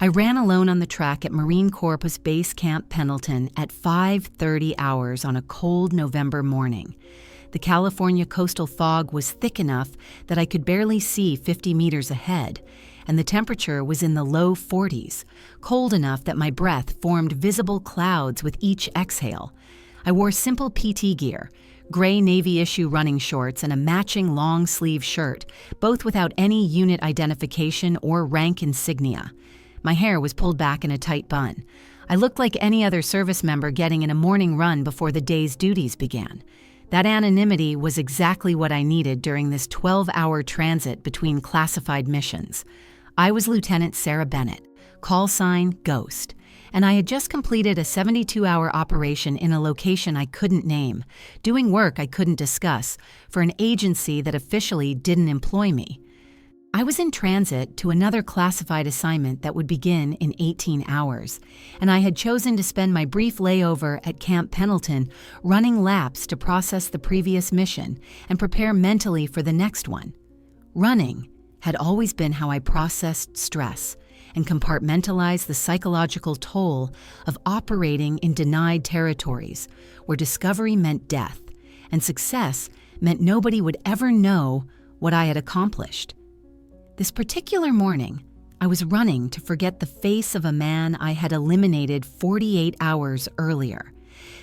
I ran alone on the track at Marine Corps Base Camp Pendleton at 5:30 hours on a cold November morning. The California coastal fog was thick enough that I could barely see 50 meters ahead, and the temperature was in the low 40s, cold enough that my breath formed visible clouds with each exhale. I wore simple PT gear, gray Navy issue running shorts and a matching long-sleeve shirt, both without any unit identification or rank insignia. My hair was pulled back in a tight bun. I looked like any other service member getting in a morning run before the day's duties began. That anonymity was exactly what I needed during this 12-hour transit between classified missions. I was Lieutenant Sarah Bennett, call sign Ghost, and I had just completed a 72-hour operation in a location I couldn't name, doing work I couldn't discuss, for an agency that officially didn't employ me. I was in transit to another classified assignment that would begin in 18 hours, and I had chosen to spend my brief layover at Camp Pendleton running laps to process the previous mission and prepare mentally for the next one. Running had always been how I processed stress and compartmentalized the psychological toll of operating in denied territories where discovery meant death and success meant nobody would ever know what I had accomplished. This particular morning, I was running to forget the face of a man I had eliminated 48 hours earlier,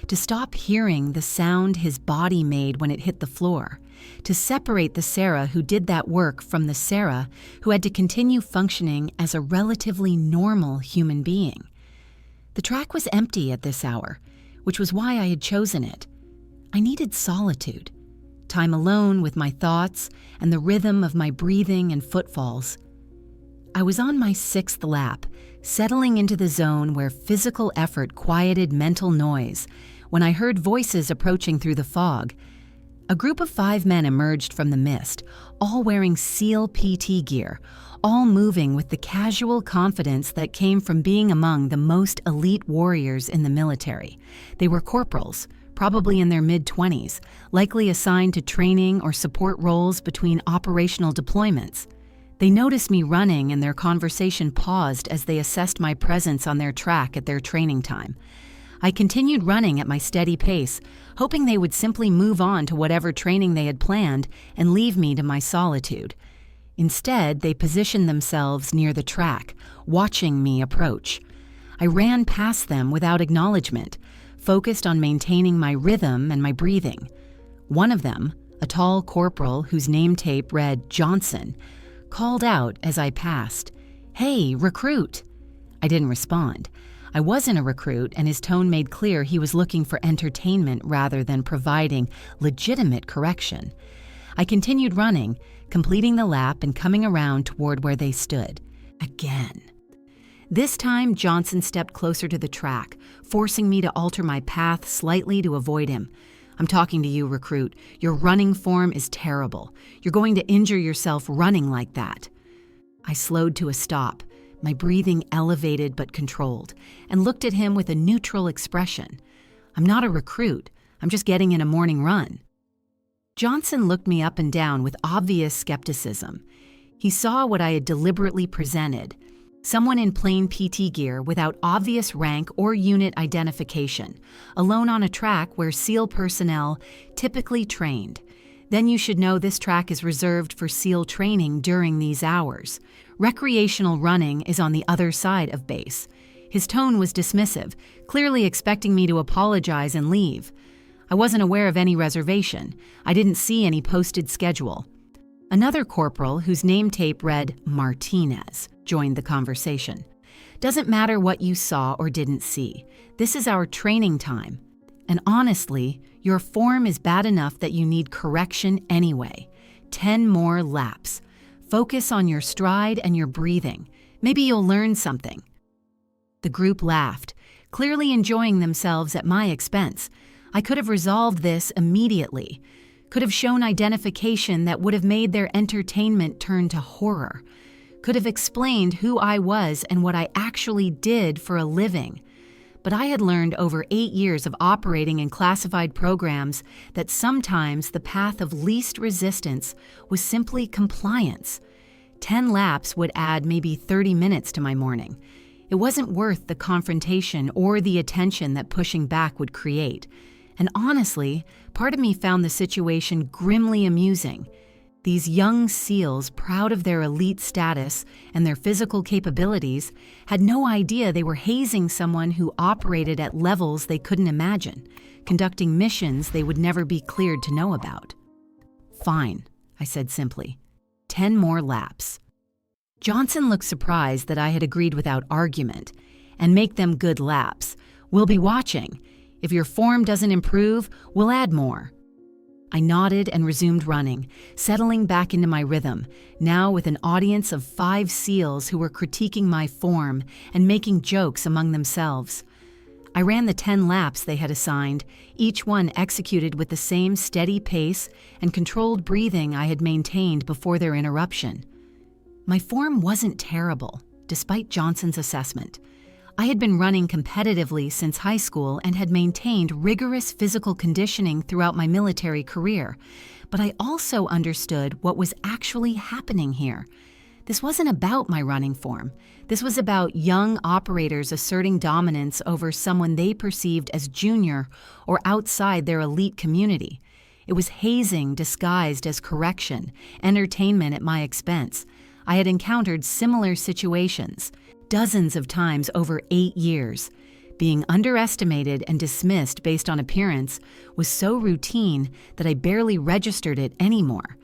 to stop hearing the sound his body made when it hit the floor, to separate the Sarah who did that work from the Sarah who had to continue functioning as a relatively normal human being. The track was empty at this hour, which was why I had chosen it. I needed solitude. Time alone with my thoughts and the rhythm of my breathing and footfalls. I was on my 6th lap, settling into the zone where physical effort quieted mental noise, when I heard voices approaching through the fog. A group of 5 men emerged from the mist, all wearing SEAL PT gear, all moving with the casual confidence that came from being among the most elite warriors in the military. They were corporals, probably in their mid-20s, likely assigned to training or support roles between operational deployments. They noticed me running and their conversation paused as they assessed my presence on their track at their training time. I continued running at my steady pace, hoping they would simply move on to whatever training they had planned and leave me to my solitude. Instead, they positioned themselves near the track, watching me approach. I ran past them without acknowledgement, focused on maintaining my rhythm and my breathing. One of them, a tall corporal whose name tape read Johnson, called out as I passed, "Hey, recruit!" I didn't respond. I wasn't a recruit, and his tone made clear he was looking for entertainment rather than providing legitimate correction. I continued running, completing the lap and coming around toward where they stood. Again. This time, Johnson stepped closer to the track, forcing me to alter my path slightly to avoid him. "I'm talking to you, recruit. Your running form is terrible. You're going to injure yourself running like that." I slowed to a stop, my breathing elevated but controlled, and looked at him with a neutral expression. "I'm not a recruit. I'm just getting in a morning run." Johnson looked me up and down with obvious skepticism. He saw what I had deliberately presented. Someone in plain PT gear without obvious rank or unit identification, alone on a track where SEAL personnel typically trained. Then you should know this track is reserved for SEAL training during these hours. Recreational running is on the other side of base. His tone was dismissive, clearly expecting me to apologize and leave. I wasn't aware of any reservation. I didn't see any posted schedule. Another corporal, whose name tape read Martinez, joined the conversation. "Doesn't matter what you saw or didn't see. This is our training time. And honestly, your form is bad enough that you need correction anyway. 10 more laps. Focus on your stride and your breathing. Maybe you'll learn something." The group laughed, clearly enjoying themselves at my expense. I could have resolved this immediately, could have shown identification that would have made their entertainment turn to horror, could have explained who I was and what I actually did for a living. But I had learned over 8 years of operating in classified programs that sometimes the path of least resistance was simply compliance. 10 laps would add maybe 30 minutes to my morning. It wasn't worth the confrontation or the attention that pushing back would create. And honestly, part of me found the situation grimly amusing. These young SEALs, proud of their elite status and their physical capabilities, had no idea they were hazing someone who operated at levels they couldn't imagine, conducting missions they would never be cleared to know about. "Fine," I said simply. 10 more laps. Johnson looked surprised that I had agreed without argument. "And make them good laps. We'll be watching. If your form doesn't improve, we'll add more." I nodded and resumed running, settling back into my rhythm, now with an audience of 5 SEALs who were critiquing my form and making jokes among themselves. I ran the 10 laps they had assigned, each one executed with the same steady pace and controlled breathing I had maintained before their interruption. My form wasn't terrible, despite Johnson's assessment. I had been running competitively since high school and had maintained rigorous physical conditioning throughout my military career, but I also understood what was actually happening here. This wasn't about my running form. This was about young operators asserting dominance over someone they perceived as junior or outside their elite community. It was hazing disguised as correction, entertainment at my expense. I had encountered similar situations dozens of times over 8 years. Being underestimated and dismissed based on appearance was so routine that I barely registered it anymore.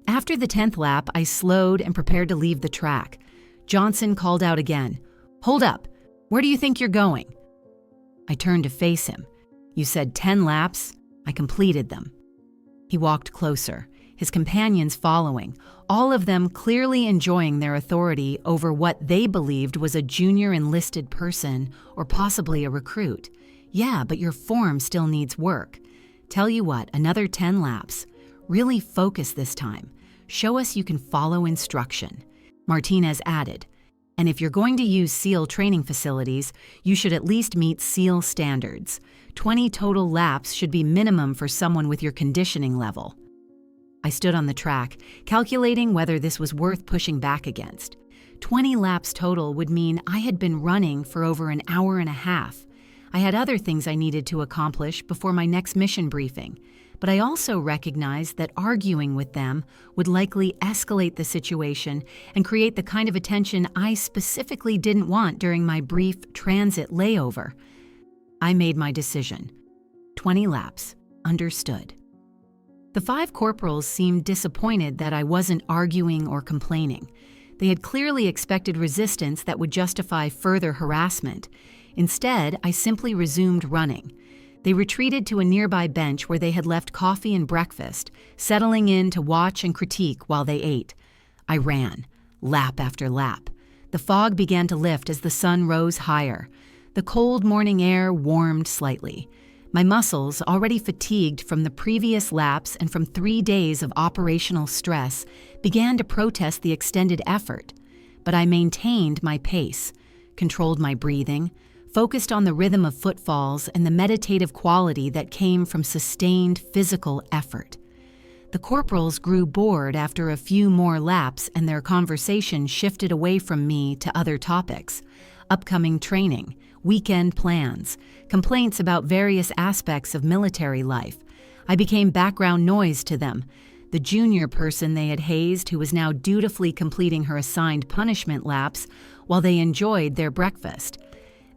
After the 10th lap, I slowed and prepared to leave the track. Johnson called out again, "Hold up! Where do you think you're going?" I turned to face him. "You said 10 laps? I completed them." He walked closer, his companions following, all of them clearly enjoying their authority over what they believed was a junior enlisted person or possibly a recruit. "Yeah, but your form still needs work. Tell you what, another 10 laps. Really focus this time. Show us you can follow instruction." Martinez added, "And if you're going to use SEAL training facilities, you should at least meet SEAL standards. 20 total laps should be minimum for someone with your conditioning level." I stood on the track, calculating whether this was worth pushing back against. 20 laps total would mean I had been running for over an hour and a half. I had other things I needed to accomplish before my next mission briefing, but I also recognized that arguing with them would likely escalate the situation and create the kind of attention I specifically didn't want during my brief transit layover. I made my decision. 20 laps. Understood. The 5 corporals seemed disappointed that I wasn't arguing or complaining. They had clearly expected resistance that would justify further harassment. Instead, I simply resumed running. They retreated to a nearby bench where they had left coffee and breakfast, settling in to watch and critique while they ate. I ran, lap after lap. The fog began to lift as the sun rose higher. The cold morning air warmed slightly. My muscles, already fatigued from the previous laps and from 3 days of operational stress, began to protest the extended effort. But I maintained my pace, controlled my breathing, focused on the rhythm of footfalls and the meditative quality that came from sustained physical effort. The corporals grew bored after a few more laps and their conversation shifted away from me to other topics: upcoming training, weekend plans, complaints about various aspects of military life. I became background noise to them. The junior person they had hazed who was now dutifully completing her assigned punishment laps while they enjoyed their breakfast.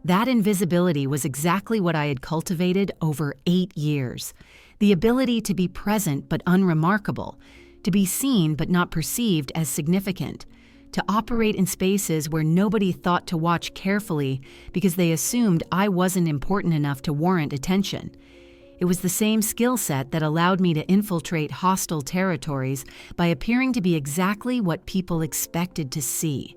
That invisibility was exactly what I had cultivated over 8 years. The ability to be present but unremarkable, to be seen but not perceived as significant, to operate in spaces where nobody thought to watch carefully because they assumed I wasn't important enough to warrant attention. It was the same skill set that allowed me to infiltrate hostile territories by appearing to be exactly what people expected to see.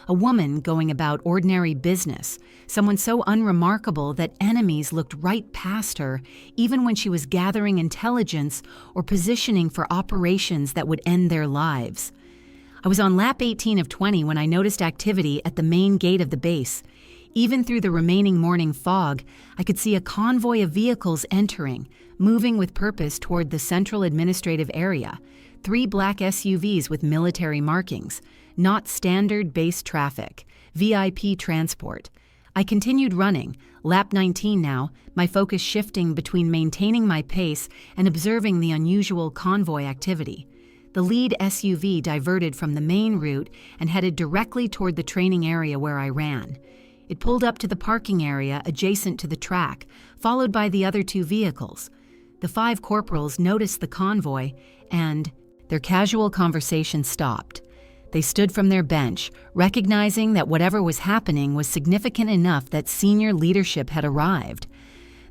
A woman going about ordinary business, someone so unremarkable that enemies looked right past her, even when she was gathering intelligence or positioning for operations that would end their lives. I was on lap 18 of 20 when I noticed activity at the main gate of the base. Even through the remaining morning fog, I could see a convoy of vehicles entering, moving with purpose toward the central administrative area. 3 black SUVs with military markings, not standard base traffic. VIP transport. I continued running, lap 19 now, my focus shifting between maintaining my pace and observing the unusual convoy activity. The lead SUV diverted from the main route and headed directly toward the training area where I ran. It pulled up to the parking area adjacent to the track, followed by the other two vehicles. The 5 corporals noticed the convoy, and their casual conversation stopped. They stood from their bench, recognizing that whatever was happening was significant enough that senior leadership had arrived.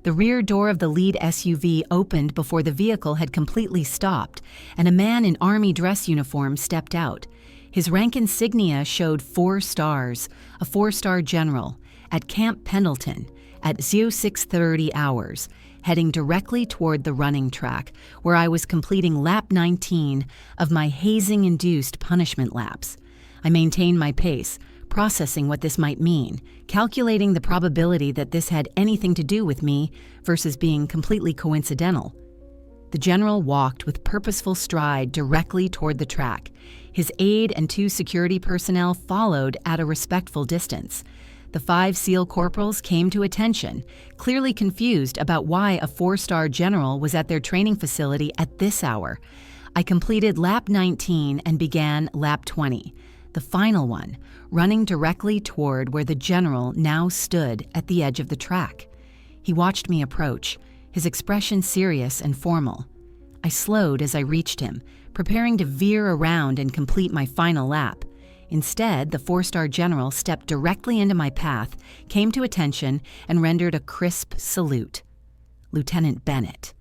The rear door of the lead SUV opened before the vehicle had completely stopped, and a man in Army dress uniform stepped out. His rank insignia showed 4 stars, a 4-star general, at Camp Pendleton at 0630 hours, heading directly toward the running track, where I was completing lap 19 of my hazing-induced punishment laps. I maintained my pace, processing what this might mean, calculating the probability that this had anything to do with me versus being completely coincidental. The general walked with purposeful stride directly toward the track. His aide and 2 security personnel followed at a respectful distance. The 5 SEAL corporals came to attention, clearly confused about why a 4-star general was at their training facility at this hour. I completed lap 19 and began lap 20, the final one, running directly toward where the general now stood at the edge of the track. He watched me approach, his expression serious and formal. I slowed as I reached him, preparing to veer around and complete my final lap. Instead, the 4-star general stepped directly into my path, came to attention, and rendered a crisp salute. Lieutenant Bennett.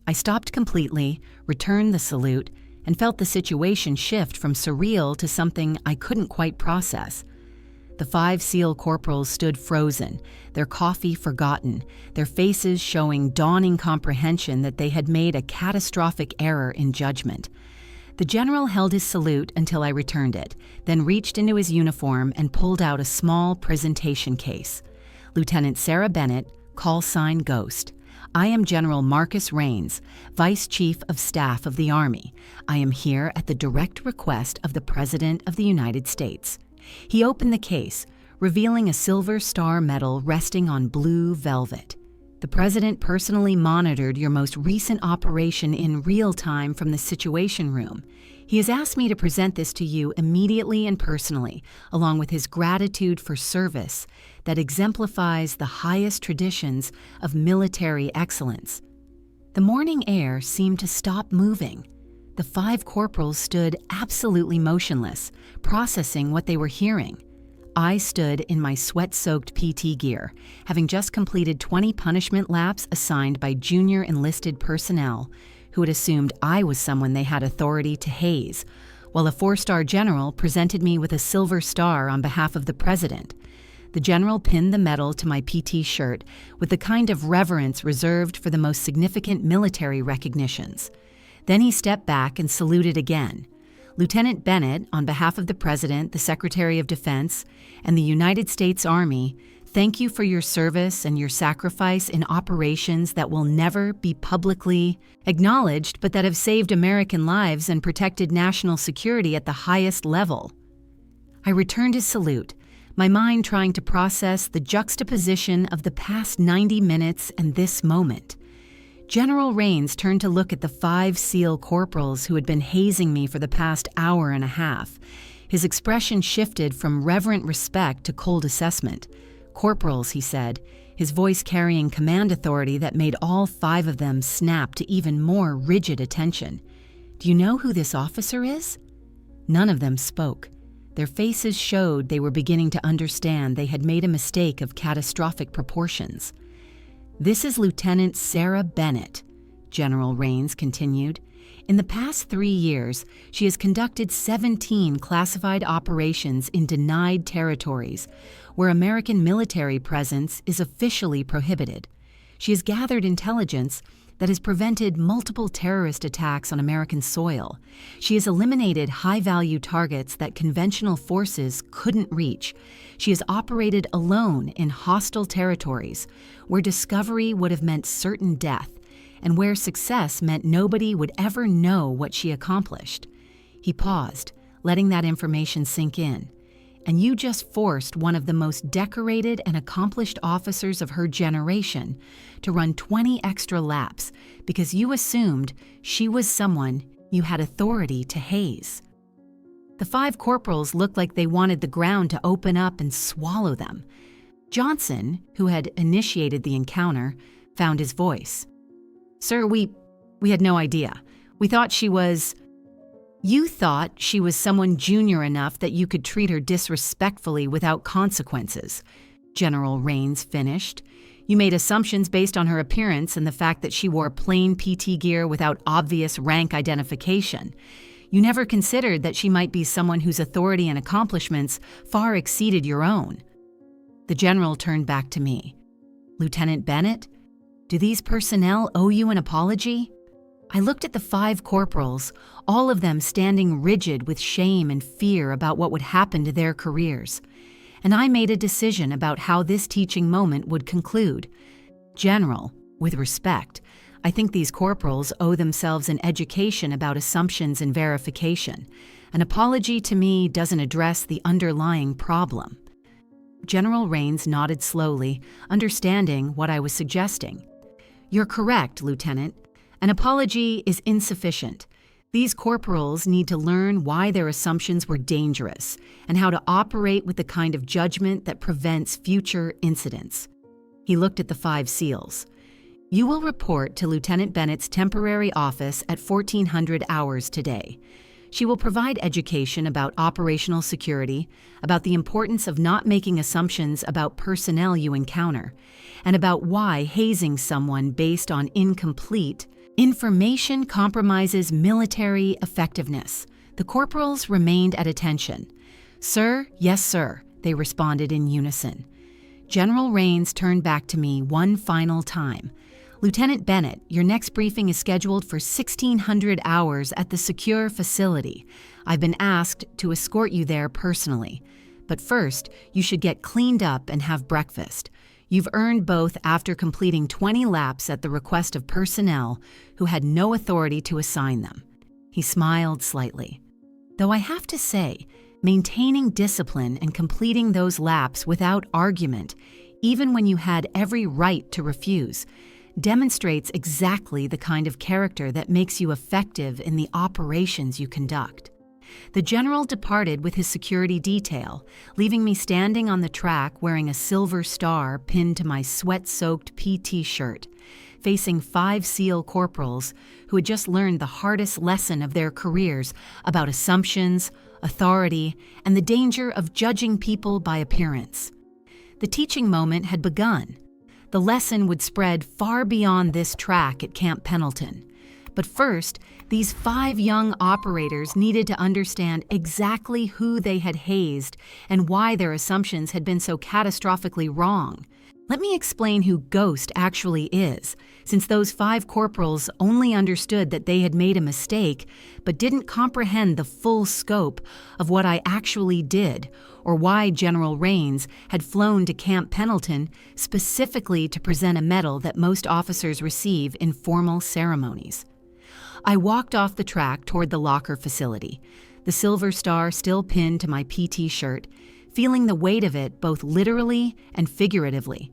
I stopped completely, returned the salute, and felt the situation shift from surreal to something I couldn't quite process. The 5 SEAL corporals stood frozen, their coffee forgotten, their faces showing dawning comprehension that they had made a catastrophic error in judgment. The general held his salute until I returned it, then reached into his uniform and pulled out a small presentation case. Lieutenant Sarah Bennett, call sign Ghost. I am General Marcus Raines, Vice Chief of Staff of the Army. I am here at the direct request of the President of the United States. He opened the case, revealing a Silver Star medal resting on blue velvet. The President personally monitored your most recent operation in real time from the Situation Room. He has asked me to present this to you immediately and personally, along with his gratitude for service that exemplifies the highest traditions of military excellence. The morning air seemed to stop moving. The 5 corporals stood absolutely motionless, processing what they were hearing. I stood in my sweat-soaked PT gear, having just completed 20 punishment laps assigned by junior enlisted personnel who had assumed I was someone they had authority to haze, while a 4-star general presented me with a Silver Star on behalf of the President. The general pinned the medal to my PT shirt with the kind of reverence reserved for the most significant military recognitions. Then he stepped back and saluted again. Lieutenant Bennett, on behalf of the President, the Secretary of Defense, and the United States Army, thank you for your service and your sacrifice in operations that will never be publicly acknowledged, but that have saved American lives and protected national security at the highest level. I returned his salute, my mind trying to process the juxtaposition of the past 90 minutes and this moment. General Raines turned to look at the 5 SEAL corporals who had been hazing me for the past hour and a half. His expression shifted from reverent respect to cold assessment. Corporals, he said, his voice carrying command authority that made all 5 of them snap to even more rigid attention. Do you know who this officer is? None of them spoke. Their faces showed they were beginning to understand they had made a mistake of catastrophic proportions. This is Lieutenant Sarah Bennett, General Raines continued. In the past 3 years, she has conducted 17 classified operations in denied territories, where American military presence is officially prohibited. She has gathered intelligence that has prevented multiple terrorist attacks on American soil. She has eliminated high-value targets that conventional forces couldn't reach. She has operated alone in hostile territories, where discovery would have meant certain death, and where success meant nobody would ever know what she accomplished. He paused, letting that information sink in. and you just forced one of the most decorated and accomplished officers of her generation to run 20 extra laps because you assumed she was someone you had authority to haze. The 5 corporals looked like they wanted the ground to open up and swallow them. Johnson, who had initiated the encounter, found his voice. "Sir, we had no idea. We thought she was..." "You thought she was someone junior enough that you could treat her disrespectfully without consequences," General Rains finished. "You made assumptions based on her appearance and the fact that she wore plain PT gear without obvious rank identification. You never considered that she might be someone whose authority and accomplishments far exceeded your own." The general turned back to me. "Lieutenant Bennett, do these personnel owe you an apology?" I looked at the 5 corporals, all of them standing rigid with shame and fear about what would happen to their careers. And I made a decision about how this teaching moment would conclude. "General, with respect, I think these corporals owe themselves an education about assumptions and verification. An apology to me doesn't address the underlying problem." General Rains nodded slowly, understanding what I was suggesting. "You're correct, Lieutenant. An apology is insufficient. These corporals need to learn why their assumptions were dangerous and how to operate with the kind of judgment that prevents future incidents." He looked at the 5 SEALs. "You will report to Lieutenant Bennett's temporary office at 1400 hours today. She will provide education about operational security, about the importance of not making assumptions about personnel you encounter, and about why hazing someone based on incomplete information compromises military effectiveness." The corporals remained at attention. "Sir, yes, sir," they responded in unison. General Rains turned back to me one final time. "Lieutenant Bennett, your next briefing is scheduled for 1600 hours at the secure facility. I've been asked to escort you there personally. But first, you should get cleaned up and have breakfast. You've earned both after completing 20 laps at the request of personnel who had no authority to assign them." He smiled slightly. Though I have to say, maintaining discipline and completing those laps without argument, even when you had every right to refuse, demonstrates exactly the kind of character that makes you effective in the operations you conduct. The general departed with his security detail, leaving me standing on the track wearing a silver star pinned to my sweat-soaked PT shirt, facing 5 SEAL corporals who had just learned the hardest lesson of their careers about assumptions, authority, and the danger of judging people by appearance. The teaching moment had begun. The lesson would spread far beyond this track at Camp Pendleton. But first, these 5 young operators needed to understand exactly who they had hazed and why their assumptions had been so catastrophically wrong. Let me explain who Ghost actually is, since those 5 corporals only understood that they had made a mistake, but didn't comprehend the full scope of what I actually did, or why General Rains had flown to Camp Pendleton specifically to present a medal that most officers receive in formal ceremonies. I walked off the track toward the locker facility, the silver star still pinned to my PT shirt, feeling the weight of it both literally and figuratively.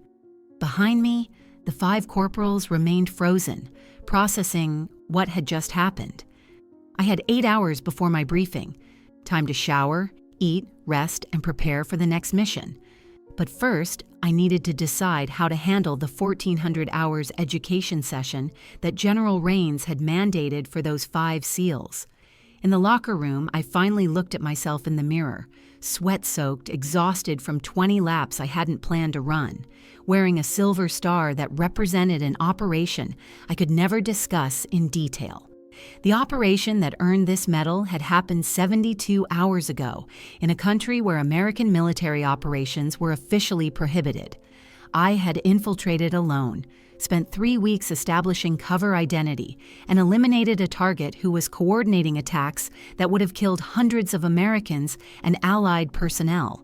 Behind me, the 5 corporals remained frozen, processing what had just happened. I had 8 hours before my briefing, time to shower, eat, rest, and prepare for the next mission. But first, I needed to decide how to handle the 1400 hours education session that General Rains had mandated for those 5 SEALs. In the locker room, I finally looked at myself in the mirror, sweat-soaked, exhausted from 20 laps I hadn't planned to run, wearing a silver star that represented an operation I could never discuss in detail. The operation that earned this medal had happened 72 hours ago in a country where American military operations were officially prohibited. I had infiltrated alone, spent 3 weeks establishing cover identity, and eliminated a target who was coordinating attacks that would have killed hundreds of Americans and Allied personnel.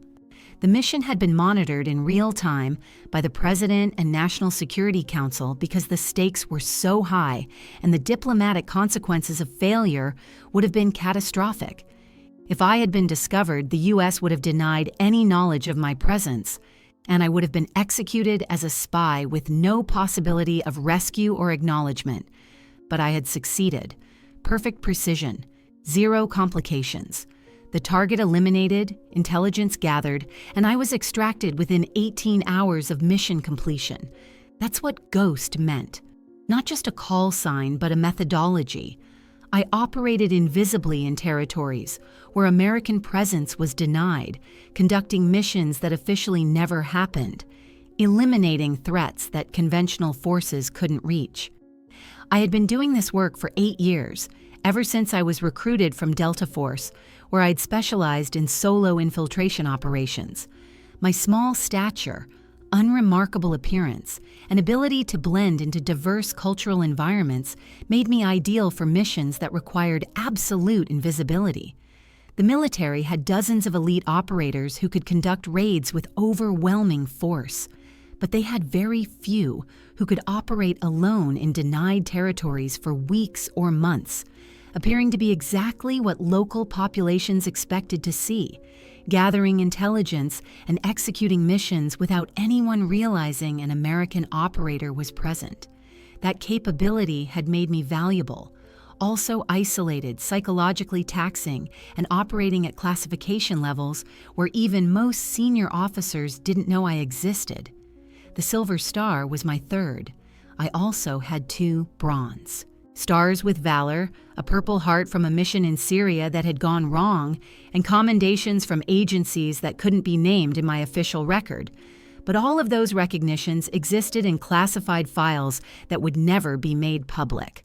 The mission had been monitored in real time by the President and National Security Council because the stakes were so high and the diplomatic consequences of failure would have been catastrophic. If I had been discovered, the U.S. would have denied any knowledge of my presence, and I would have been executed as a spy with no possibility of rescue or acknowledgement. But I had succeeded. Perfect precision. Zero complications. The target eliminated, intelligence gathered, and I was extracted within 18 hours of mission completion. That's what ghost meant. Not just a call sign, but a methodology. I operated invisibly in territories where American presence was denied, conducting missions that officially never happened, eliminating threats that conventional forces couldn't reach. I had been doing this work for 8 years, ever since I was recruited from Delta Force, where I'd specialized in solo infiltration operations. My small stature, unremarkable appearance, and ability to blend into diverse cultural environments made me ideal for missions that required absolute invisibility. The military had dozens of elite operators who could conduct raids with overwhelming force, but they had very few who could operate alone in denied territories for weeks or months, appearing to be exactly what local populations expected to see, gathering intelligence and executing missions without anyone realizing an American operator was present. That capability had made me valuable, also isolated, psychologically taxing, and operating at classification levels where even most senior officers didn't know I existed. The Silver Star was my third. I also had 2 bronze. Stars with Valor, a Purple Heart from a mission in Syria that had gone wrong, and commendations from agencies that couldn't be named in my official record. But all of those recognitions existed in classified files that would never be made public.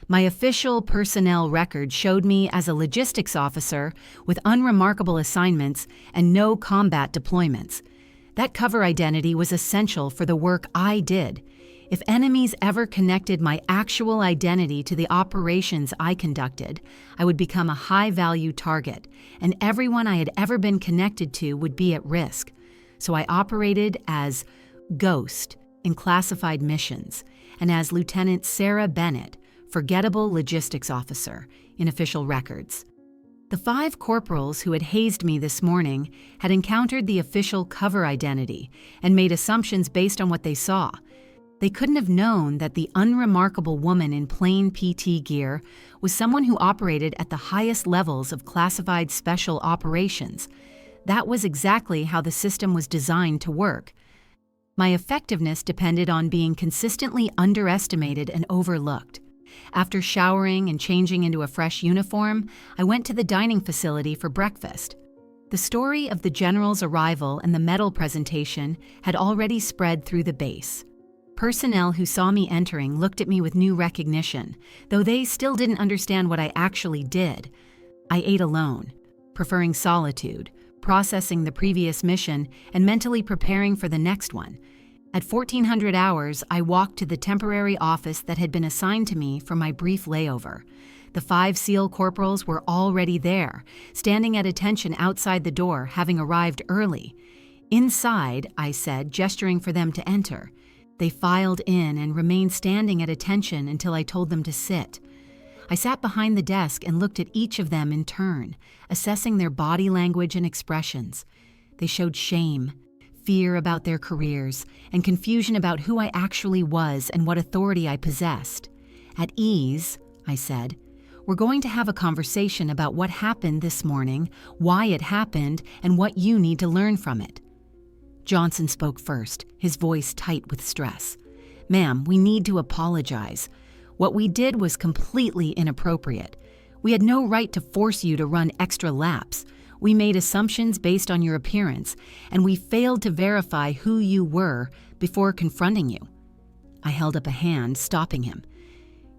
My official personnel record showed me as a logistics officer with unremarkable assignments and no combat deployments. That cover identity was essential for the work I did. If enemies ever connected my actual identity to the operations I conducted, I would become a high-value target, and everyone I had ever been connected to would be at risk. So I operated as Ghost in classified missions, and as Lieutenant Sarah Bennett, Forgettable Logistics Officer, in official records. The 5 corporals who had hazed me this morning had encountered the official cover identity and made assumptions based on what they saw. They couldn't have known that the unremarkable woman in plain PT gear was someone who operated at the highest levels of classified special operations. That was exactly how the system was designed to work. My effectiveness depended on being consistently underestimated and overlooked. After showering and changing into a fresh uniform, I went to the dining facility for breakfast. The story of the general's arrival and the medal presentation had already spread through the base. Personnel who saw me entering looked at me with new recognition, though they still didn't understand what I actually did. I ate alone, preferring solitude, processing the previous mission, and mentally preparing for the next one. At 1400 hours, I walked to the temporary office that had been assigned to me for my brief layover. The 5 SEAL corporals were already there, standing at attention outside the door, having arrived early. "Inside," I said, gesturing for them to enter. They filed in and remained standing at attention until I told them to sit. I sat behind the desk and looked at each of them in turn, assessing their body language and expressions. They showed shame, fear about their careers, and confusion about who I actually was and what authority I possessed. "At ease," I said, "we're going to have a conversation about what happened this morning, why it happened, and what you need to learn from it." Johnson spoke first, his voice tight with stress. "Ma'am, we need to apologize. What we did was completely inappropriate. We had no right to force you to run extra laps. We made assumptions based on your appearance, and we failed to verify who you were before confronting you." I held up a hand, stopping him.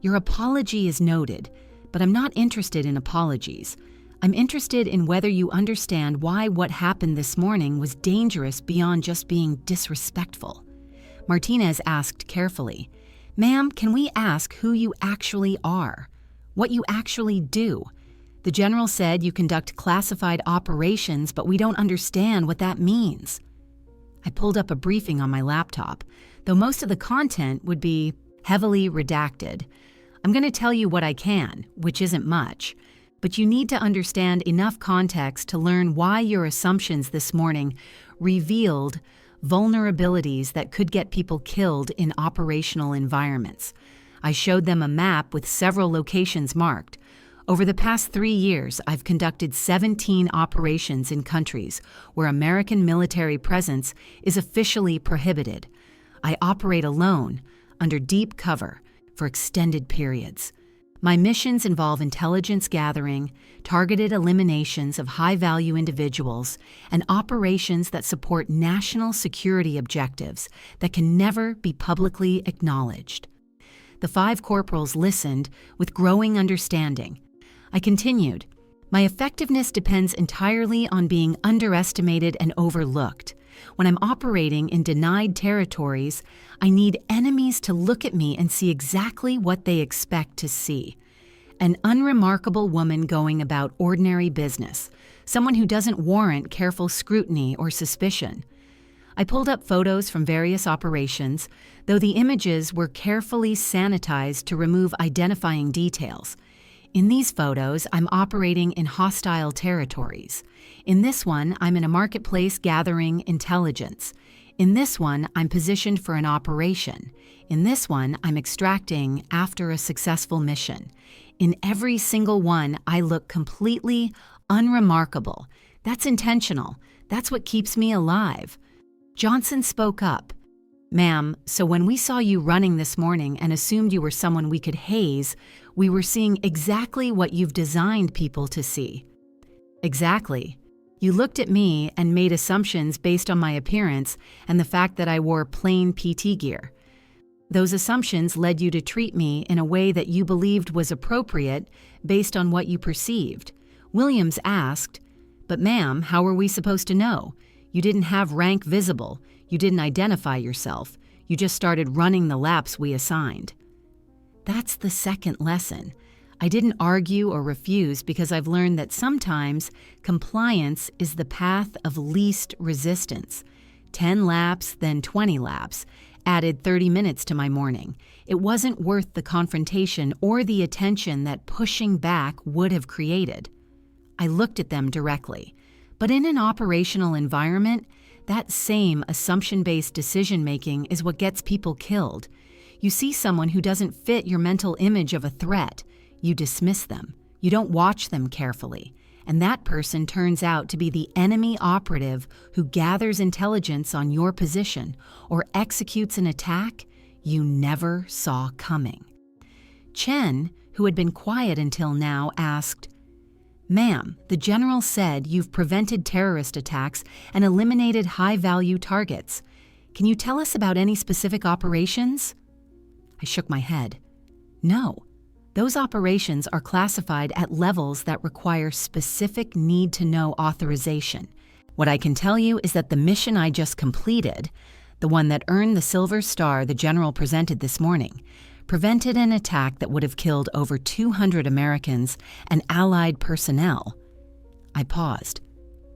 "Your apology is noted, but I'm not interested in apologies. I'm interested in whether you understand why what happened this morning was dangerous beyond just being disrespectful." Martinez asked carefully, "Ma'am, can we ask who you actually are? What you actually do? The general said you conduct classified operations, but we don't understand what that means." I pulled up a briefing on my laptop, though most of the content would be heavily redacted. "I'm going to tell you what I can, which isn't much. but you need to understand enough context to learn why your assumptions this morning revealed vulnerabilities that could get people killed in operational environments. I showed them a map with several locations marked. Over the past 3 years, I've conducted 17 operations in countries where American military presence is officially prohibited. I operate alone, under deep cover, for extended periods. My missions involve intelligence gathering, targeted eliminations of high-value individuals, and operations that support national security objectives that can never be publicly acknowledged. The 5 corporals listened with growing understanding. I continued, "My effectiveness depends entirely on being underestimated and overlooked. When I'm operating in denied territories, I need enemies to look at me and see exactly what they expect to see. An unremarkable woman going about ordinary business, someone who doesn't warrant careful scrutiny or suspicion." I pulled up photos from various operations, though the images were carefully sanitized to remove identifying details. In these photos, I'm operating in hostile territories. In this one, I'm in a marketplace gathering intelligence. In this one, I'm positioned for an operation. In this one, I'm extracting after a successful mission. In every single one, I look completely unremarkable. That's intentional. That's what keeps me alive. Johnson spoke up. "Ma'am, so when we saw you running this morning and assumed you were someone we could haze, we were seeing exactly what you've designed people to see." "Exactly. You looked at me and made assumptions based on my appearance and the fact that I wore plain PT gear. Those assumptions led you to treat me in a way that you believed was appropriate based on what you perceived." Williams asked, "But ma'am, how are we supposed to know? You didn't have rank visible. You didn't identify yourself. You just started running the laps we assigned." That's the second lesson. I didn't argue or refuse because I've learned that sometimes compliance is the path of least resistance. 10 laps, then 20 laps, added 30 minutes to my morning. It wasn't worth the confrontation or the attention that pushing back would have created. I looked at them directly. But in an operational environment, that same assumption-based decision-making is what gets people killed. You see someone who doesn't fit your mental image of a threat, you dismiss them. You don't watch them carefully. And that person turns out to be the enemy operative who gathers intelligence on your position or executes an attack you never saw coming. Chen, who had been quiet until now, asked, "Ma'am, the general said you've prevented terrorist attacks and eliminated high-value targets. Can you tell us about any specific operations?" I shook my head. "No. Those operations are classified at levels that require specific need-to-know authorization. What I can tell you is that the mission I just completed, the one that earned the Silver Star the general presented this morning, prevented an attack that would have killed over 200 Americans and Allied personnel." I paused.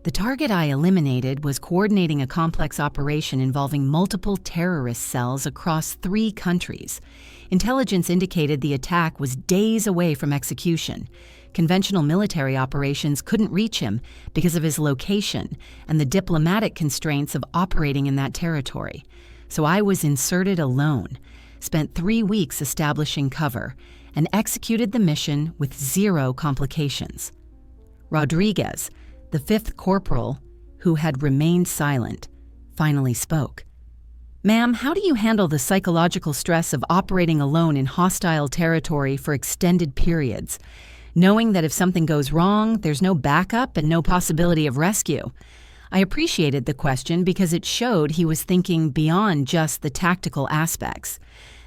The target I eliminated was coordinating a complex operation involving multiple terrorist cells across 3 countries. Intelligence indicated the attack was days away from execution. Conventional military operations couldn't reach him because of his location and the diplomatic constraints of operating in that territory. So I was inserted alone, spent 3 weeks establishing cover, and executed the mission with 0 complications. Rodriguez, the 5th corporal, who had remained silent, finally spoke. "Ma'am, how do you handle the psychological stress of operating alone in hostile territory for extended periods, knowing that if something goes wrong, there's no backup and no possibility of rescue?" I appreciated the question because it showed he was thinking beyond just the tactical aspects.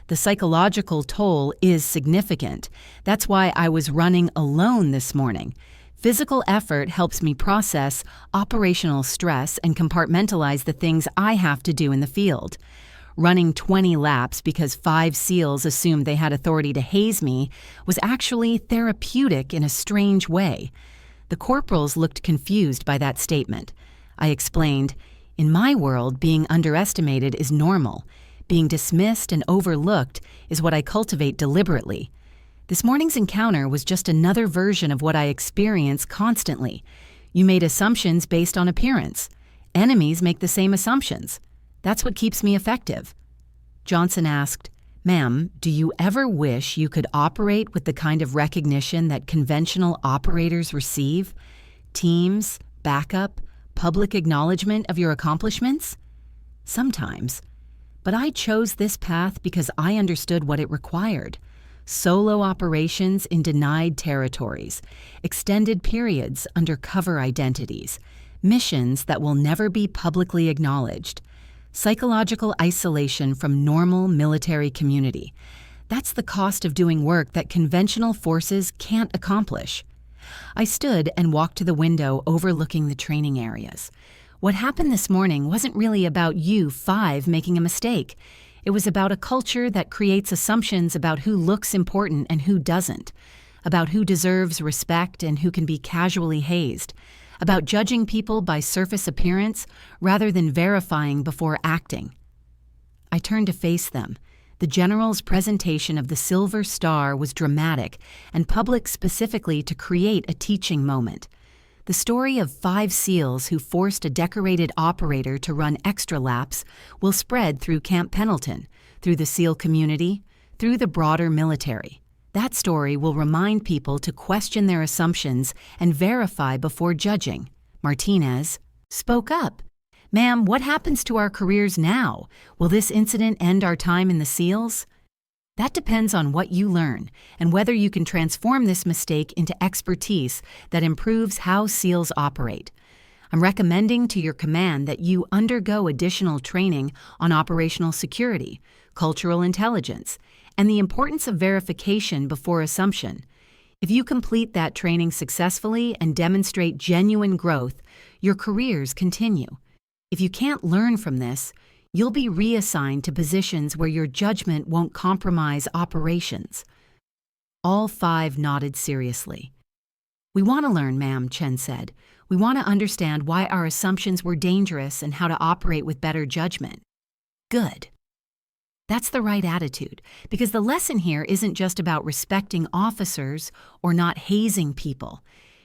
The psychological toll is significant. That's why I was running alone this morning. Physical effort helps me process operational stress and compartmentalize the things I have to do in the field. Running 20 laps because 5 SEALs assumed they had authority to haze me was actually therapeutic in a strange way. The corporals looked confused by that statement. I explained, "In my world, being underestimated is normal. Being dismissed and overlooked is what I cultivate deliberately. This morning's encounter was just another version of what I experience constantly. You made assumptions based on appearance. Enemies make the same assumptions. That's what keeps me effective." Johnson asked, "Ma'am, do you ever wish you could operate with the kind of recognition that conventional operators receive? Teams, backup, public acknowledgement of your accomplishments?" "Sometimes. But I chose this path because I understood what it required. Solo operations in denied territories, extended periods under cover identities, missions that will never be publicly acknowledged, psychological isolation from normal military community. That's the cost of doing work that conventional forces can't accomplish." I stood and walked to the window overlooking the training areas. What happened this morning wasn't really about you five making a mistake. It was about a culture that creates assumptions about who looks important and who doesn't, about who deserves respect and who can be casually hazed, about judging people by surface appearance rather than verifying before acting. I turned to face them. The general's presentation of the Silver Star was dramatic and public specifically to create a teaching moment. The story of 5 SEALs who forced a decorated operator to run extra laps will spread through Camp Pendleton, through the SEAL community, through the broader military. That story will remind people to question their assumptions and verify before judging. Martinez spoke up. "Ma'am, what happens to our careers now? Will this incident end our time in the SEALs?" "That depends on what you learn and whether you can transform this mistake into expertise that improves how SEALs operate. I'm recommending to your command that you undergo additional training on operational security, cultural intelligence, and the importance of verification before assumption. If you complete that training successfully and demonstrate genuine growth, your careers continue. If you can't learn from this, you'll be reassigned to positions where your judgment won't compromise operations." All 5 nodded seriously. "We want to learn, ma'am," Chen said. "We want to understand why our assumptions were dangerous and how to operate with better judgment." Good. That's the right attitude, because the lesson here isn't just about respecting officers or not hazing people.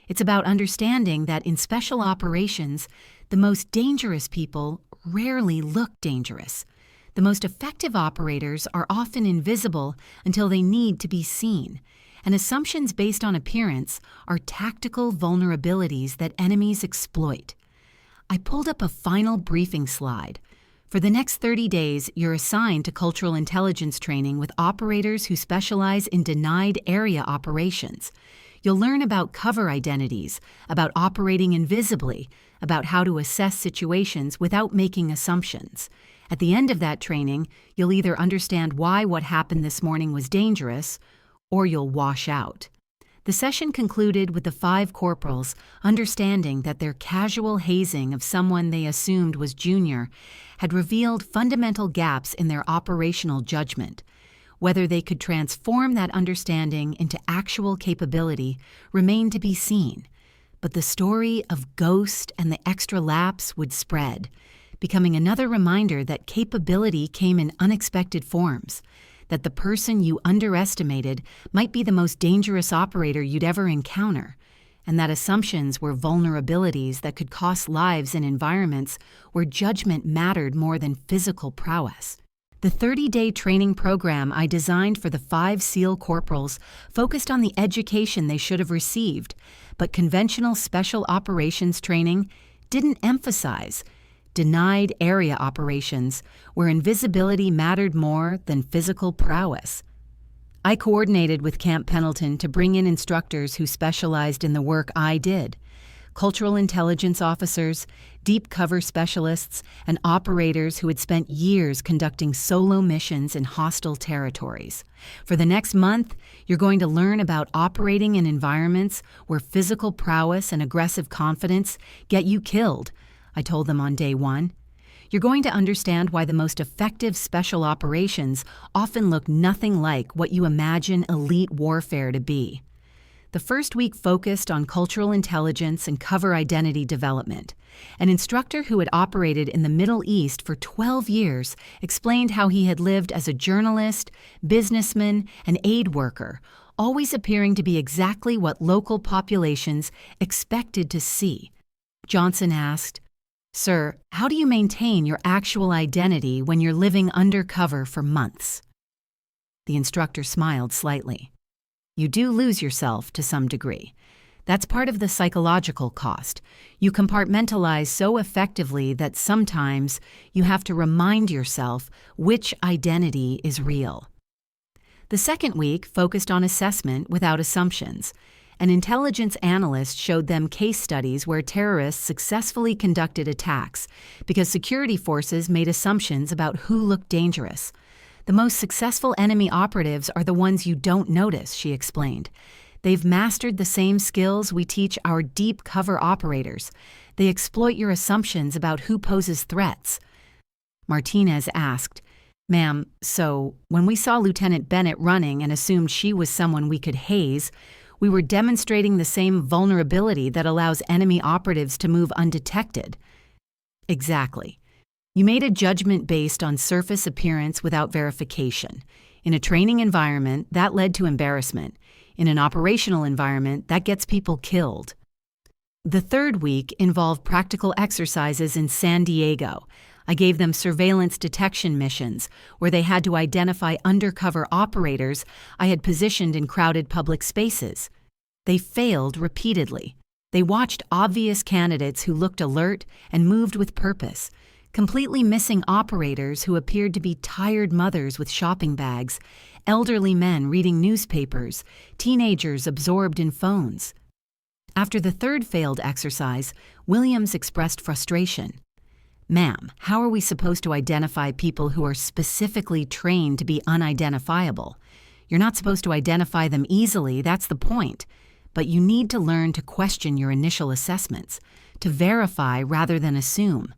It's about understanding that in special operations, the most dangerous people rarely look dangerous. The most effective operators are often invisible until they need to be seen, and assumptions based on appearance are tactical vulnerabilities that enemies exploit. I pulled up a final briefing slide. For the next 30 days, you're assigned to cultural intelligence training with operators who specialize in denied area operations. You'll learn about cover identities, about operating invisibly, about how to assess situations without making assumptions. At the end of that training, you'll either understand why what happened this morning was dangerous, or you'll wash out. The session concluded with the 5 corporals understanding that their casual hazing of someone they assumed was junior had revealed fundamental gaps in their operational judgment. Whether they could transform that understanding into actual capability remained to be seen. But the story of Ghost and the extra laps would spread, becoming another reminder that capability came in unexpected forms, that the person you underestimated might be the most dangerous operator you'd ever encounter, and that assumptions were vulnerabilities that could cost lives in environments where judgment mattered more than physical prowess. The 30-day training program I designed for the 5 SEAL corporals focused on the education they should have received, but conventional special operations training didn't emphasize denied area operations where invisibility mattered more than physical prowess. I coordinated with Camp Pendleton to bring in instructors who specialized in the work I did: cultural intelligence officers, deep cover specialists, and operators who had spent years conducting solo missions in hostile territories. For the next month, you're going to learn about operating in environments where physical prowess and aggressive confidence get you killed, I told them on day 1. You're going to understand why the most effective special operations often look nothing like what you imagine elite warfare to be. The first week focused on cultural intelligence and cover identity development. An instructor who had operated in the Middle East for 12 years explained how he had lived as a journalist, businessman, and aid worker, always appearing to be exactly what local populations expected to see. Johnson asked, "Sir, how do you maintain your actual identity when you're living undercover for months?" The instructor smiled slightly. "You do lose yourself to some degree. That's part of the psychological cost. You compartmentalize so effectively that sometimes you have to remind yourself which identity is real." The second week focused on assessment without assumptions. An intelligence analyst showed them case studies where terrorists successfully conducted attacks because security forces made assumptions about who looked dangerous. "The most successful enemy operatives are the ones you don't notice," she explained. "They've mastered the same skills we teach our deep cover operators. They exploit your assumptions about who poses threats." Martinez asked, "Ma'am, so when we saw Lieutenant Bennett running and assumed she was someone we could haze, we were demonstrating the same vulnerability that allows enemy operatives to move undetected." "Exactly. You made a judgment based on surface appearance without verification. In a training environment, that led to embarrassment. In an operational environment, that gets people killed." The third week involved practical exercises in San Diego. I gave them surveillance detection missions where they had to identify undercover operators I had positioned in crowded public spaces. They failed repeatedly. They watched obvious candidates who looked alert and moved with purpose, completely missing operators who appeared to be tired mothers with shopping bags, elderly men reading newspapers, teenagers absorbed in phones. After the third failed exercise, Williams expressed frustration. "Ma'am, how are we supposed to identify people who are specifically trained to be unidentifiable? You're not supposed to identify them easily, that's the point. But you need to learn to question your initial assessments, to verify rather than assume."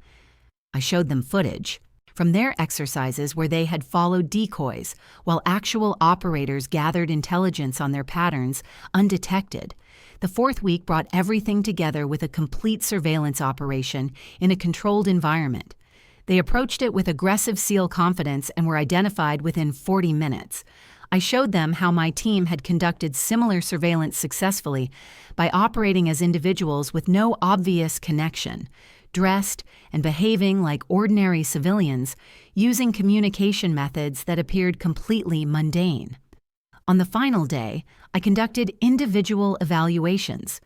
I showed them footage from their exercises where they had followed decoys while actual operators gathered intelligence on their patterns undetected. The fourth week brought everything together with a complete surveillance operation in a controlled environment. They approached it with aggressive SEAL confidence and were identified within 40 minutes. I showed them how my team had conducted similar surveillance successfully by operating as individuals with no obvious connection, dressed and behaving like ordinary civilians, using communication methods that appeared completely mundane. On the final day, I conducted individual evaluations.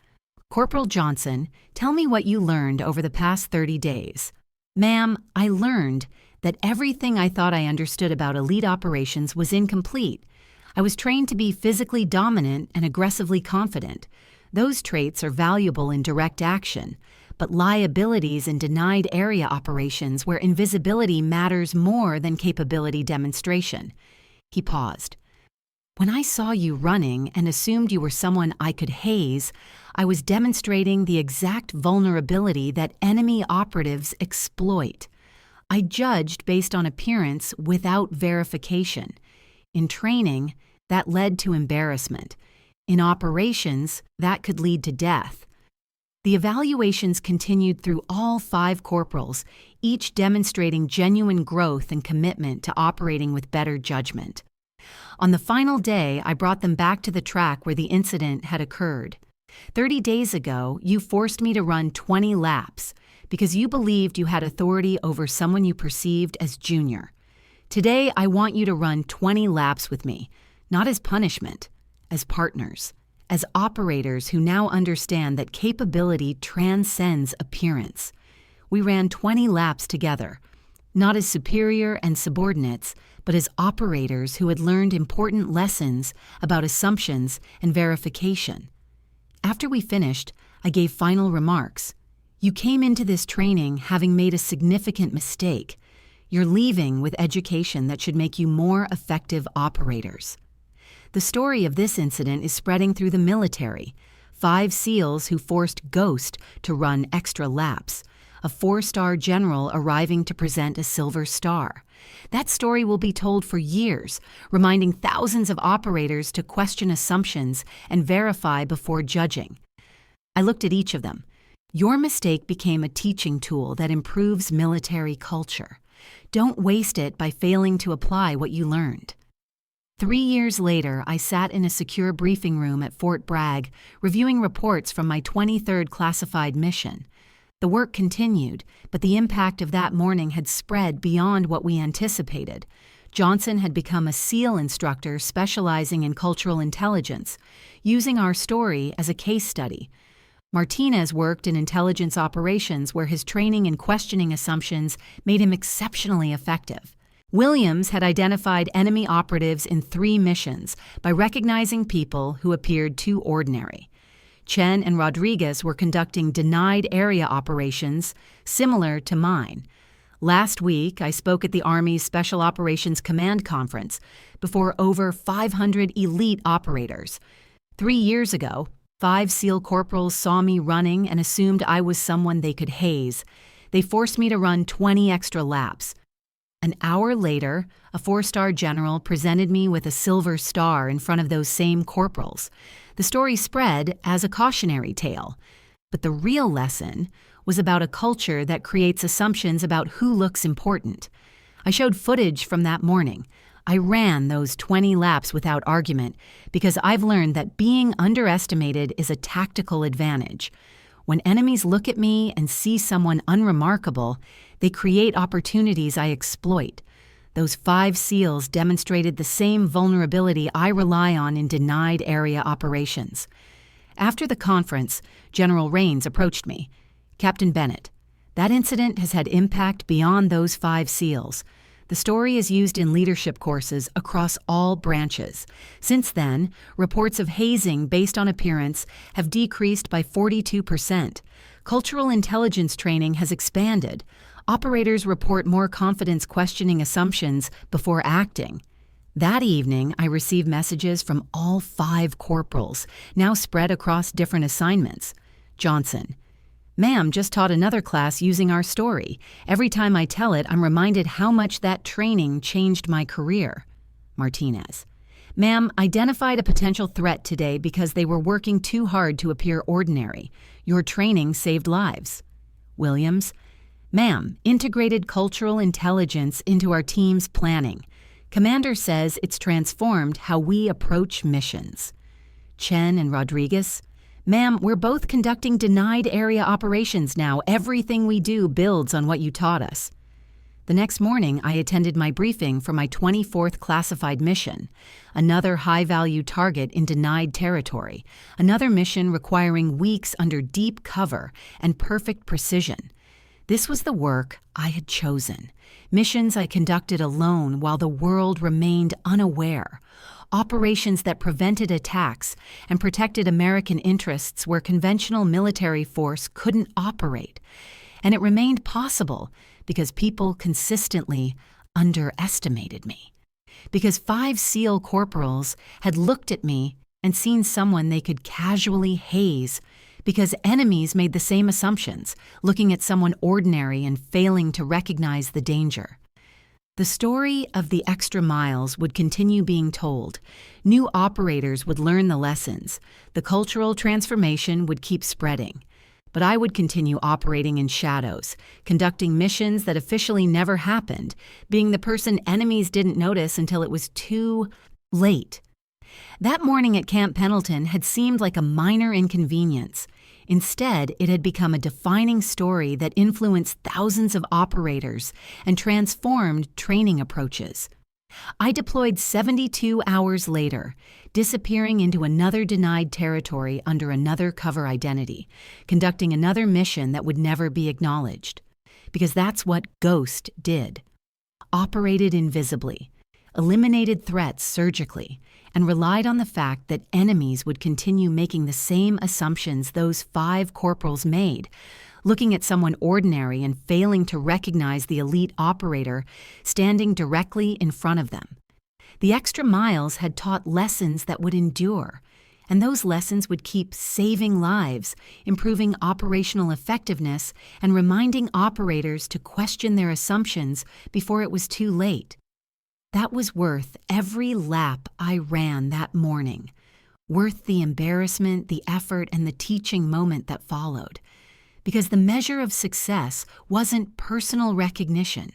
"Corporal Johnson, tell me what you learned over the past 30 days. "Ma'am, I learned that everything I thought I understood about elite operations was incomplete. I was trained to be physically dominant and aggressively confident. Those traits are valuable in direct action, but liabilities in denied area operations where invisibility matters more than capability demonstration." He paused. "When I saw you running and assumed you were someone I could haze, I was demonstrating the exact vulnerability that enemy operatives exploit. I judged based on appearance without verification. In training, that led to embarrassment. In operations, that could lead to death." The evaluations continued through all 5 corporals, each demonstrating genuine growth and commitment to operating with better judgment. On the final day, I brought them back to the track where the incident had occurred. 30 days ago, you forced me to run 20 laps because you believed you had authority over someone you perceived as junior. Today, I want you to run 20 laps with me, not as punishment, as partners, as operators who now understand that capability transcends appearance. We ran 20 laps together, not as superior and subordinates, but as operators who had learned important lessons about assumptions and verification. After we finished, I gave final remarks. "You came into this training having made a significant mistake. You're leaving with education that should make you more effective operators." The story of this incident is spreading through the military. 5 SEALs who forced Ghost to run extra laps. A 4-star general arriving to present a Silver Star. That story will be told for years, reminding thousands of operators to question assumptions and verify before judging. I looked at each of them. Your mistake became a teaching tool that improves military culture. Don't waste it by failing to apply what you learned. 3 years later, I sat in a secure briefing room at Fort Bragg, reviewing reports from my 23rd classified mission. The work continued, but the impact of that morning had spread beyond what we anticipated. Johnson had become a SEAL instructor specializing in cultural intelligence, using our story as a case study. Martinez worked in intelligence operations where his training in questioning assumptions made him exceptionally effective. Williams had identified enemy operatives in 3 missions by recognizing people who appeared too ordinary. Chen and Rodriguez were conducting denied area operations similar to mine. Last week, I spoke at the Army's Special Operations Command Conference before over 500 elite operators. 3 years ago, 5 SEAL corporals saw me running and assumed I was someone they could haze. They forced me to run 20 extra laps. An hour later, a 4-star general presented me with a silver star in front of those same corporals. The story spread as a cautionary tale. But the real lesson was about a culture that creates assumptions about who looks important. I showed footage from that morning. I ran those 20 laps without argument because I've learned that being underestimated is a tactical advantage. When enemies look at me and see someone unremarkable, they create opportunities I exploit. Those 5 SEALs demonstrated the same vulnerability I rely on in denied area operations. After the conference, General Rains approached me. "Captain Bennett, that incident has had impact beyond those 5 SEALs. The story is used in leadership courses across all branches. Since then, reports of hazing based on appearance have decreased by 42%. Cultural intelligence training has expanded. Operators report more confidence questioning assumptions before acting." That evening, I received messages from all 5 corporals, now spread across different assignments. Johnson: "Ma'am just taught another class using our story. Every time I tell it, I'm reminded how much that training changed my career." Martinez: "Ma'am, identified a potential threat today because they were working too hard to appear ordinary. Your training saved lives." Williams: "Ma'am, integrated cultural intelligence into our team's planning. Commander says it's transformed how we approach missions." Chen and Rodriguez: "Ma'am, we're both conducting denied area operations now. Everything we do builds on what you taught us." The next morning, I attended my briefing for my 24th classified mission, another high-value target in denied territory, another mission requiring weeks under deep cover and perfect precision. This was the work I had chosen, missions I conducted alone while the world remained unaware, operations that prevented attacks and protected American interests where conventional military force couldn't operate. And it remained possible because people consistently underestimated me. Because 5 SEAL corporals had looked at me and seen someone they could casually haze. Because enemies made the same assumptions, looking at someone ordinary and failing to recognize the danger. The story of the extra miles would continue being told. New operators would learn the lessons. The cultural transformation would keep spreading. But I would continue operating in shadows, conducting missions that officially never happened, being the person enemies didn't notice until it was too late. That morning at Camp Pendleton had seemed like a minor inconvenience. Instead, it had become a defining story that influenced thousands of operators and transformed training approaches. I deployed 72 hours later, disappearing into another denied territory under another cover identity, conducting another mission that would never be acknowledged. Because that's what Ghost did. Operated invisibly, eliminated threats surgically, and relied on the fact that enemies would continue making the same assumptions those 5 corporals made, looking at someone ordinary and failing to recognize the elite operator standing directly in front of them. The extra miles had taught lessons that would endure, and those lessons would keep saving lives, improving operational effectiveness, and reminding operators to question their assumptions before it was too late. That was worth every lap I ran that morning, worth the embarrassment, the effort, and the teaching moment that followed. Because the measure of success wasn't personal recognition.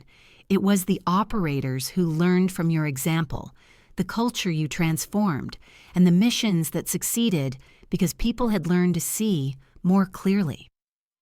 It was the operators who learned from your example, the culture you transformed, and the missions that succeeded because people had learned to see more clearly.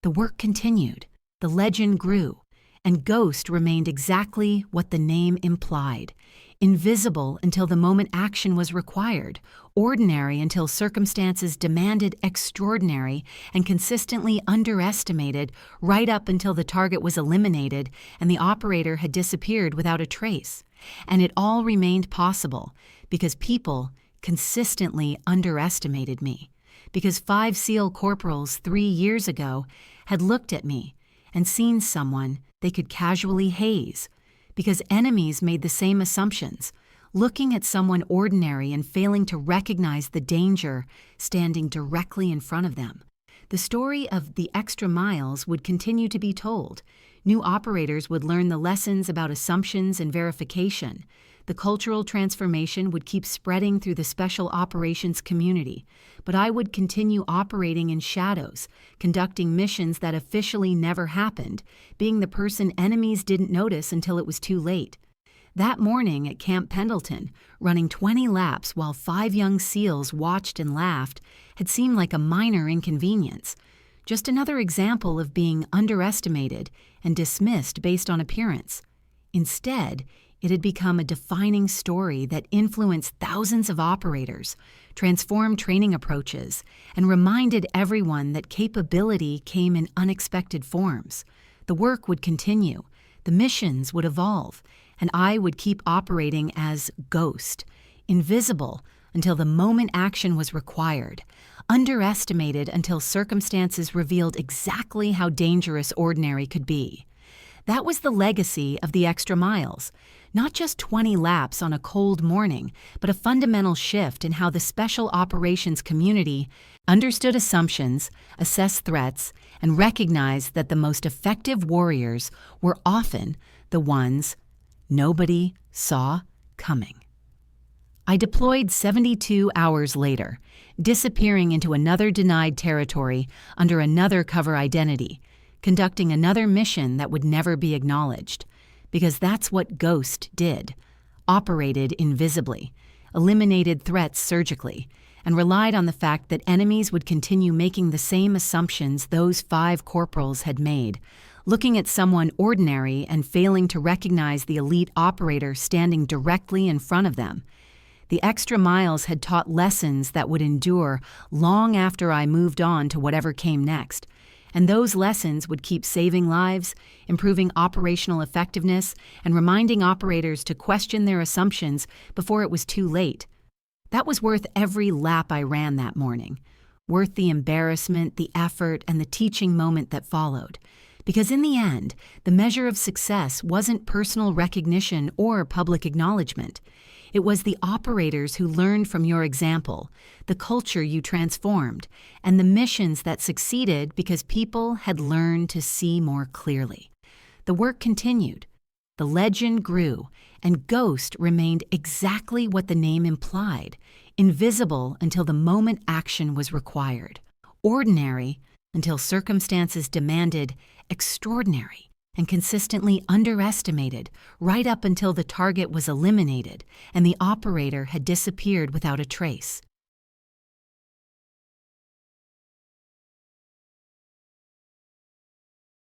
The work continued, the legend grew, and Ghost remained exactly what the name implied: invisible until the moment action was required, ordinary until circumstances demanded extraordinary, and consistently underestimated right up until the target was eliminated and the operator had disappeared without a trace. And it all remained possible because people consistently underestimated me, because 5 SEAL corporals 3 years ago had looked at me and seen someone they could casually haze, because enemies made the same assumptions, looking at someone ordinary and failing to recognize the danger standing directly in front of them. The story of the extra miles would continue to be told. New operators would learn the lessons about assumptions and verification. The cultural transformation would keep spreading through the special operations community, but I would continue operating in shadows, conducting missions that officially never happened, being the person enemies didn't notice until it was too late. That morning at Camp Pendleton, running 20 laps while 5 young SEALs watched and laughed, had seemed like a minor inconvenience. Just another example of being underestimated and dismissed based on appearance. Instead, it had become a defining story that influenced thousands of operators, transformed training approaches, and reminded everyone that capability came in unexpected forms. The work would continue, the missions would evolve, and I would keep operating as Ghost, invisible until the moment action was required, underestimated until circumstances revealed exactly how dangerous ordinary could be. That was the legacy of the extra miles. Not just 20 laps on a cold morning, but a fundamental shift in how the special operations community understood assumptions, assessed threats, and recognized that the most effective warriors were often the ones nobody saw coming. I deployed 72 hours later, disappearing into another denied territory under another cover identity, conducting another mission that would never be acknowledged. Because that's what Ghost did: operated invisibly, eliminated threats surgically, and relied on the fact that enemies would continue making the same assumptions those 5 corporals had made, looking at someone ordinary and failing to recognize the elite operator standing directly in front of them. The extra miles had taught lessons that would endure long after I moved on to whatever came next. And those lessons would keep saving lives, improving operational effectiveness, and reminding operators to question their assumptions before it was too late. That was worth every lap I ran that morning, worth the embarrassment, the effort, and the teaching moment that followed. Because in the end, the measure of success wasn't personal recognition or public acknowledgement. It was the operators who learned from your example, the culture you transformed, and the missions that succeeded because people had learned to see more clearly. The work continued, the legend grew, and Ghost remained exactly what the name implied: invisible until the moment action was required, ordinary until circumstances demanded extraordinary, and consistently underestimated right up until the target was eliminated and the operator had disappeared without a trace.